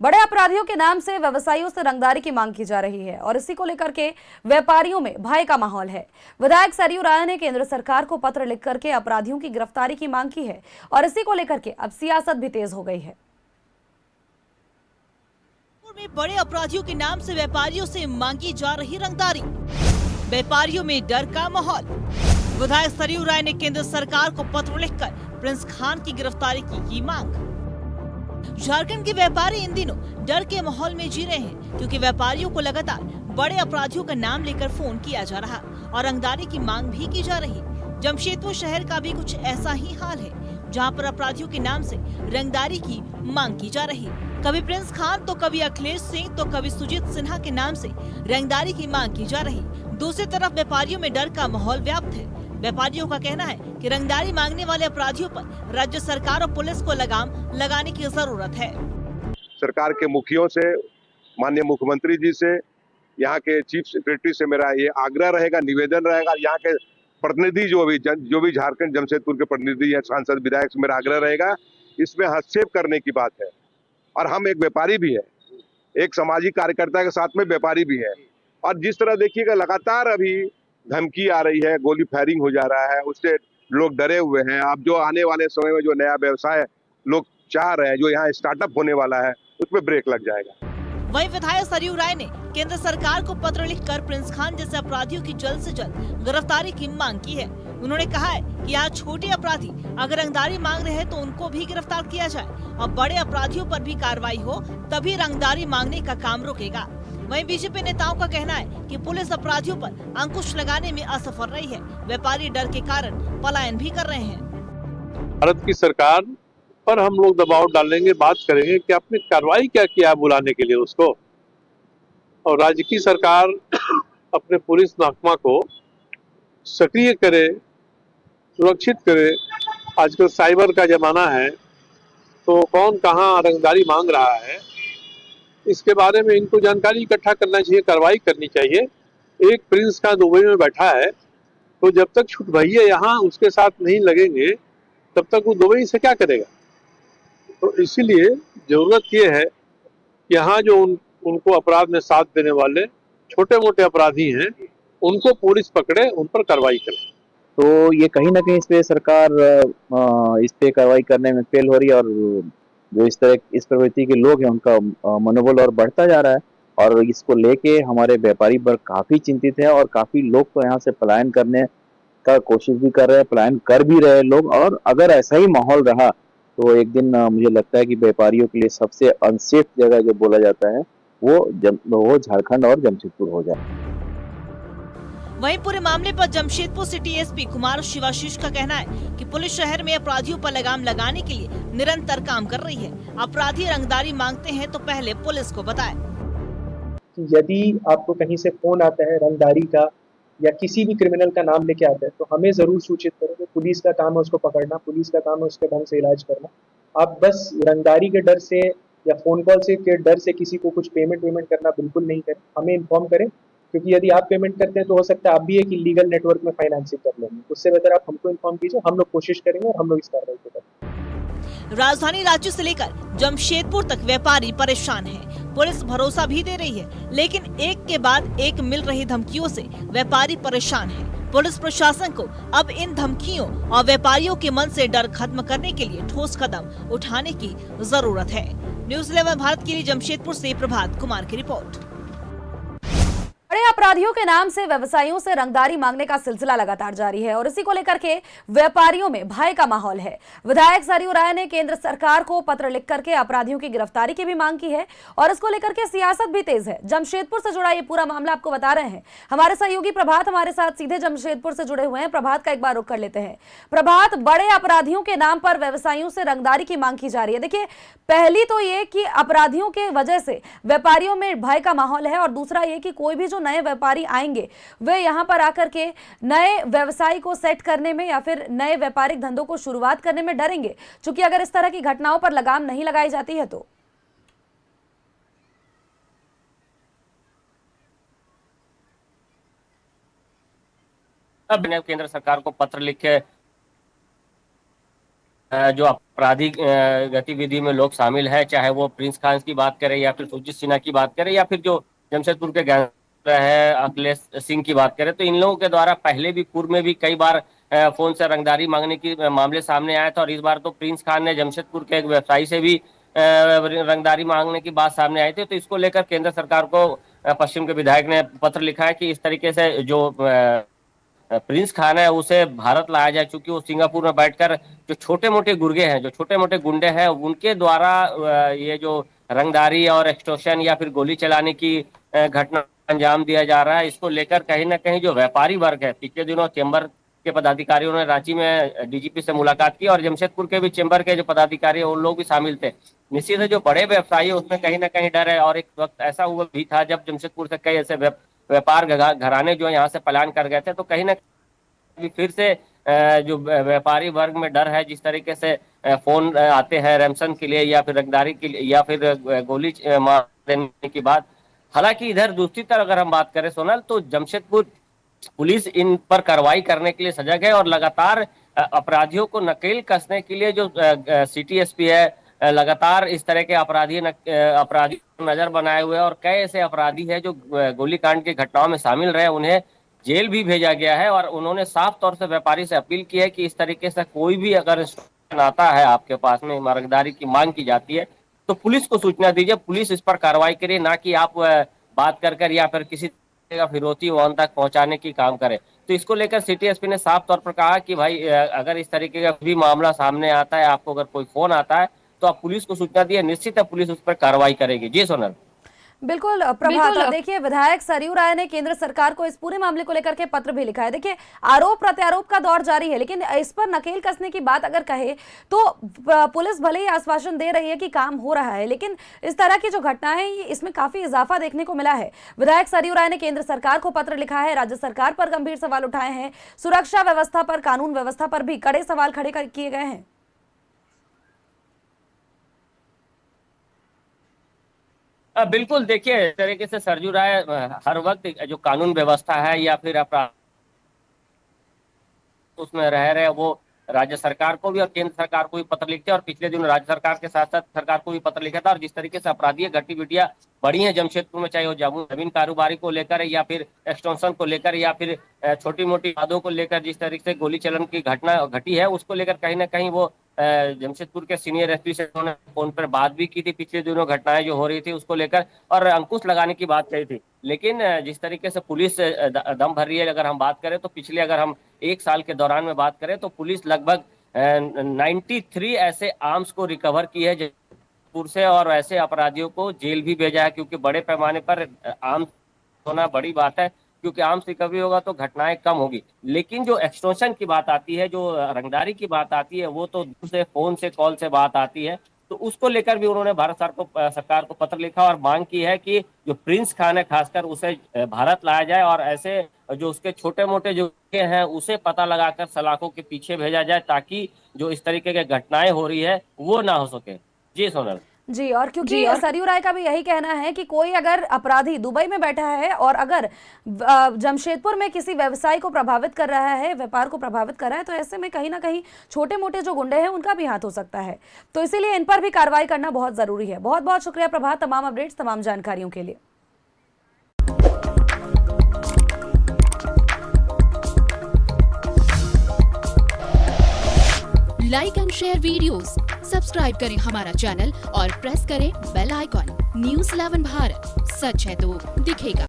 बड़े अपराधियों के नाम से व्यवसायियों से रंगदारी की मांग की जा रही है और इसी को लेकर के व्यापारियों में भय का माहौल है। विधायक सरयू राय ने केंद्र सरकार को पत्र लिख करके अपराधियों की गिरफ्तारी की मांग की है और इसी को लेकर के अब सियासत भी तेज हो गई है। में बड़े अपराधियों के नाम से व्यापारियों से मांगी जा रही रंगदारी, व्यापारियों में डर का माहौल। विधायक सरयू राय ने केंद्र सरकार को पत्र लिखकर प्रिंस खान की गिरफ्तारी की मांग। झारखंड के व्यापारी इन दिनों डर के माहौल में जी रहे हैं क्योंकि व्यापारियों को लगातार बड़े अपराधियों का नाम लेकर फोन किया जा रहा और रंगदारी की मांग भी की जा रही। जमशेदपुर शहर का भी कुछ ऐसा ही हाल है जहां पर अपराधियों के नाम से रंगदारी की मांग की जा रही। कभी प्रिंस खान तो कभी अखिलेश सिंह तो कभी सुजीत सिन्हा के नाम से रंगदारी की मांग की जा रही। दूसरी तरफ व्यापारियों में डर का माहौल व्याप्त है। व्यापारियों का कहना है कि रंगदारी मांगने वाले अपराधियों पर राज्य सरकार और पुलिस को लगाम लगाने की जरूरत है। सरकार के मुखियों से, माननीय मुख्यमंत्री जी से, यहाँ के चीफ सेक्रेटरी से मेरा ये आग्रह रहेगा, निवेदन रहेगा। यहाँ के प्रतिनिधि जो भी झारखंड जमशेदपुर के प्रतिनिधि या सांसद विधायक से मेरा आग्रह रहेगा, इसमें हस्तक्षेप करने की बात है। और हम एक व्यापारी भी है, एक सामाजिक कार्यकर्ता के साथ में व्यापारी भी है। और जिस तरह देखिएगा लगातार अभी धमकी आ रही है, गोली फायरिंग हो जा रहा है, उससे लोग डरे हुए हैं। अब जो आने वाले समय में जो नया व्यवसाय लोग चाह रहे हैं, जो यहाँ स्टार्टअप होने वाला है, उसमें ब्रेक लग जाएगा। वहीं विधायक सरयू राय ने केंद्र सरकार को पत्र लिखकर प्रिंस खान जैसे अपराधियों की जल्द से जल्द गिरफ्तारी की मांग की है। उन्होंने कहा है कि यहाँ छोटे अपराधी अगर रंगदारी मांग रहे हैं तो उनको भी गिरफ्तार किया जाए और बड़े अपराधियों पर भी कार्रवाई हो, तभी रंगदारी मांगने का काम रुकेगा। वहीं बीजेपी नेताओं का कहना है कि पुलिस अपराधियों पर अंकुश लगाने में असफल रही है। व्यापारी डर के कारण पलायन भी कर रहे हैं। भारत की सरकार पर हम लोग दबाव डालेंगे, बात करेंगे कि आपने कार्रवाई क्या किया बुलाने के लिए उसको, और राज्य की सरकार अपने पुलिस महकमा को सक्रिय करे, सुरक्षित करे। आजकल साइबर का जमाना है, तो कौन कहाँ रंगदारी मांग रहा है, इसके बारे में इनको जानकारी इकट्ठा करना चाहिए, कार्रवाई करनी चाहिए। एक प्रिंस का दुबई में बैठा है, तो जब तक छुट भैया यहाँ उसके साथ नहीं लगेंगे तब तक वो दुबई से क्या करेगा। तो इसीलिए जरूरत ये है कि यहाँ जो उनको अपराध में साथ देने वाले छोटे मोटे अपराधी हैं, उनको पुलिस पकड़े, उन पर कार्रवाई करे। तो ये कहीं ना कहीं इस पे सरकार इस पे कार्रवाई करने में फेल हो रही है और जो इस प्रवृत्ति के लोग हैं उनका मनोबल और बढ़ता जा रहा है और इसको लेके हमारे व्यापारी वर्ग काफी चिंतित है और काफी लोग तो यहाँ से पलायन करने का कोशिश भी कर रहे हैं, पलायन कर भी रहे हैं लोग। और अगर ऐसा ही माहौल रहा तो एक दिन मुझे लगता है कि व्यापारियों के लिए सबसे अनसेफ जगह जो बोला जाता है वो झारखंड और जमशेदपुर हो जाए। वहीं पूरे मामले पर जमशेदपुर सिटी एसपी कुमार शिवाशीष का कहना है कि पुलिस शहर में अपराधियों पर लगाम लगाने के लिए निरंतर काम कर रही है। अपराधी रंगदारी मांगते हैं तो पहले पुलिस को बताएं। यदि आपको कहीं से फोन आता है रंगदारी का या किसी भी क्रिमिनल का नाम लेके आता है तो हमें जरूर सूचित करें। पुलिस का काम है उसको पकड़ना, पुलिस का काम है उसके ढंग से इलाज करना। आप बस रंगदारी के डर से या फोन कॉल से के डर से किसी को कुछ पेमेंट करना बिल्कुल नहीं करें। हमें इन्फॉर्म करें, क्योंकि यदि आप पेमेंट करते हैं तो हो सकता है आप भी एक इलीगल नेटवर्क में फाइनेंसिंग कर लेंगे। उससे बेहतर आप हमको इन्फॉर्म कीजिए, हम लोग कोशिश करेंगे और हम लोग इस कार्रवाई को करेंगे। राजधानी रांची से लेकर जमशेदपुर तक व्यापारी परेशान हैं। पुलिस भरोसा भी दे रही है, लेकिन एक के बाद एक मिल रही धमकियों से व्यापारी परेशान हैं। पुलिस प्रशासन को अब इन धमकियों और व्यापारियों के मन से डर खत्म करने के लिए ठोस कदम उठाने की जरूरत है। न्यूज़ 11 भारत के लिए जमशेदपुर से प्रभात कुमार की रिपोर्ट। बड़े अपराधियों के नाम से व्यवसायियों से रंगदारी मांगने का सिलसिला लगातार जारी है और इसी को लेकर के व्यापारियों में भय का माहौल है। विधायक सरयू राय ने केंद्र सरकार को पत्र लिख करके अपराधियों की गिरफ्तारी की भी मांग की है और इसको लेकर के सियासत भी तेज है। जमशेदपुर से जुड़ा ये पूरा मामला आपको बता रहे हैं हमारे सहयोगी प्रभात, हमारे साथ सीधे जमशेदपुर से जुड़े हुए हैं। प्रभात का एक बार रुख कर लेते हैं। प्रभात, बड़े अपराधियों के नाम पर व्यवसायियों से रंगदारी की मांग की जा रही है। देखिए, पहली तो ये कि अपराधियों के वजह से व्यापारियों में भय का माहौल है और दूसरा ये कि कोई भी जो नए व्यापारी आएंगे वे यहां पर आकर के नए व्यवसाय को सेट करने में या फिर नए व्यापारिक धंधों को शुरुआत करने में डरेंगे, क्योंकि अगर इस तरह की घटनाओं पर लगाम नहीं लगाई जाती है तो अब केंद्र सरकार को पत्र लिख के जो आपराधिक गतिविधि में लोग शामिल है, चाहे वो प्रिंस खान की बात करें या फिर सुरजीत सिन्हा की बात करें या फिर जो जमशेदपुर के गैंगस्टर है अखिलेश सिंह की बात करें, तो इन लोगों के द्वारा पहले भी पूर्व में भी कई बार फोन से रंगदारी मांगने की मामले सामने आया था। और इस बार तो प्रिंस खान ने जमशेदपुर के एक व्यवसायी से भी रंगदारी मांगने की बात सामने आई थी। तो इसको लेकर केंद्र सरकार को पश्चिम के विधायक ने पत्र लिखा है कि इस तरीके से जो प्रिंस खान है उसे भारत लाया जाए, चूंकि वो सिंगापुर में बैठकर जो छोटे मोटे गुर्गे हैं, जो छोटे मोटे गुंडे हैं, उनके द्वारा ये जो रंगदारी और एक्सटॉर्शन या फिर गोली चलाने की घटना अंजाम दिया जा रहा है। इसको लेकर कहीं ना कहीं जो व्यापारी वर्ग है, पिछले दिनों चेंबर के पदाधिकारियों ने रांची में डीजीपी से मुलाकात की और जमशेदपुर के भी चेंबर के जो पदाधिकारी है उन लोग भी शामिल थे। निश्चित है जो बड़े व्यवसायी है उसमें कहीं ना कहीं डर है। और एक वक्त ऐसा हुआ भी था जब जमशेदपुर से कई ऐसे व्यापार घराने जो यहाँ से पलायन कर गए थे, तो कहीं ना कहीं फिर से जो व्यापारी वर्ग में डर है। जिस तरीके से फोन आते हैं रैमसन के लिए या फिर रंगदारी के लिए या फिर गोली मार देने की बात। हालांकि इधर दूसरी तरफ अगर हम बात करें सोनल, तो जमशेदपुर पुलिस इन पर कार्रवाई करने के लिए सजग है और लगातार अपराधियों को नकेल कसने के लिए जो सिटी एसपी है लगातार इस तरह के अपराधी नजर बनाए हुए हैं। और कई ऐसे अपराधी हैं जो गोलीकांड की घटनाओं में शामिल रहे, उन्हें जेल भी भेजा गया है। और उन्होंने साफ तौर से व्यापारी से अपील की है कि इस तरीके से कोई भी अगर आता है आपके पास में रंगदारी की मांग की जाती है तो पुलिस को सूचना दीजिए, पुलिस इस पर कार्रवाई करे, ना कि आप बात कर या फिर किसी का फिरौती वहां तक पहुंचाने की काम करे। तो इसको लेकर सिटी एसपी ने साफ तौर पर कहा कि भाई अगर इस तरीके का भी मामला सामने आता है, आपको अगर कोई फोन आता है तो आप पुलिस को सूचना दिए, निश्चित है पुलिस उस पर कार्रवाई करेगी। जी सोनल। बिल्कुल प्रभात। देखिए विधायक सरयू राय ने केंद्र सरकार को इस पूरे मामले को लेकर के पत्र भी लिखा है। देखिए आरोप प्रत्यारोप का दौर जारी है, लेकिन इस पर नकेल कसने की बात अगर कहे तो पुलिस भले ही आश्वासन दे रही है कि काम हो रहा है, लेकिन इस तरह की जो घटनाएं हैं इसमें काफी इजाफा देखने को मिला है। विधायक सरयू राय ने केंद्र सरकार को पत्र लिखा है, राज्य सरकार पर गंभीर सवाल उठाए हैं, सुरक्षा व्यवस्था पर, कानून व्यवस्था पर भी कड़े सवाल खड़े किए गए हैं। बिल्कुल, देखिए इस तरीके से सरयू राय हर वक्त जो कानून व्यवस्था है या फिर अपराध उसमें रह रहे वो राज्य सरकार को भी और केंद्र सरकार को भी पत्र लिखते हैं। और पिछले दिनों राज्य सरकार के साथ साथ सरकार को भी पत्र लिखा था। और जिस तरीके से अपराधी गतिविधियां बढ़ी हैं जमशेदपुर में, चाहे वो जमीन कारोबारी को लेकर या फिर एक्सटॉर्शन को लेकर या फिर छोटी मोटी वादों को लेकर, जिस तरीके से गोली चलन की घटना घटी है उसको लेकर कहीं ना कहीं वो जमशेदपुर के सीनियर एसपी से उन्होंने फोन पर बात भी की थी पिछले दिनों घटनाएं जो हो रही थी उसको लेकर, और अंकुश लगाने की बात कही थी। लेकिन जिस तरीके से पुलिस दम भर रही है, अगर हम बात करें तो पिछले अगर हम एक साल के दौरान में बात करें तो पुलिस लगभग 93 ऐसे आर्म्स को रिकवर की है जमशेदपुर से और ऐसे अपराधियों को जेल भी भेजा है। क्योंकि बड़े पैमाने पर आर्म्स होना बड़ी बात है, क्योंकि आर्म्स रिकवरी होगा तो घटनाएं कम होगी। लेकिन जो एक्सटॉर्शन की बात आती है, जो रंगदारी की बात आती है, वो तो दूसरे फोन से कॉल से बात आती है। तो उसको लेकर भी उन्होंने भारत सरकार को पत्र लिखा और मांग की है कि जो प्रिंस खान है खासकर उसे भारत लाया जाए और ऐसे जो उसके छोटे मोटे जो हैं उसे पता लगाकर सलाखों के पीछे भेजा जाए, ताकि जो इस तरीके की घटनाएं हो रही है वो ना हो सके। जी सोनल। जी, और क्योंकि सरयू राय का भी यही कहना है कि कोई अगर अपराधी दुबई में बैठा है और अगर जमशेदपुर में किसी व्यवसाय को प्रभावित कर रहा है, व्यापार को प्रभावित कर रहा है, तो ऐसे में कहीं ना कहीं छोटे मोटे जो गुंडे हैं उनका भी हाथ हो सकता है। तो इसीलिए इन पर भी कार्रवाई करना बहुत जरूरी है। बहुत बहुत शुक्रिया प्रभात, तमाम अपडेट्स, तमाम जानकारियों के लिए। Like and share videos, subscribe करें हमारा चैनल और प्रेस करें बेल आइकॉन। न्यूज़ 11 भारत, सच है तो दिखेगा।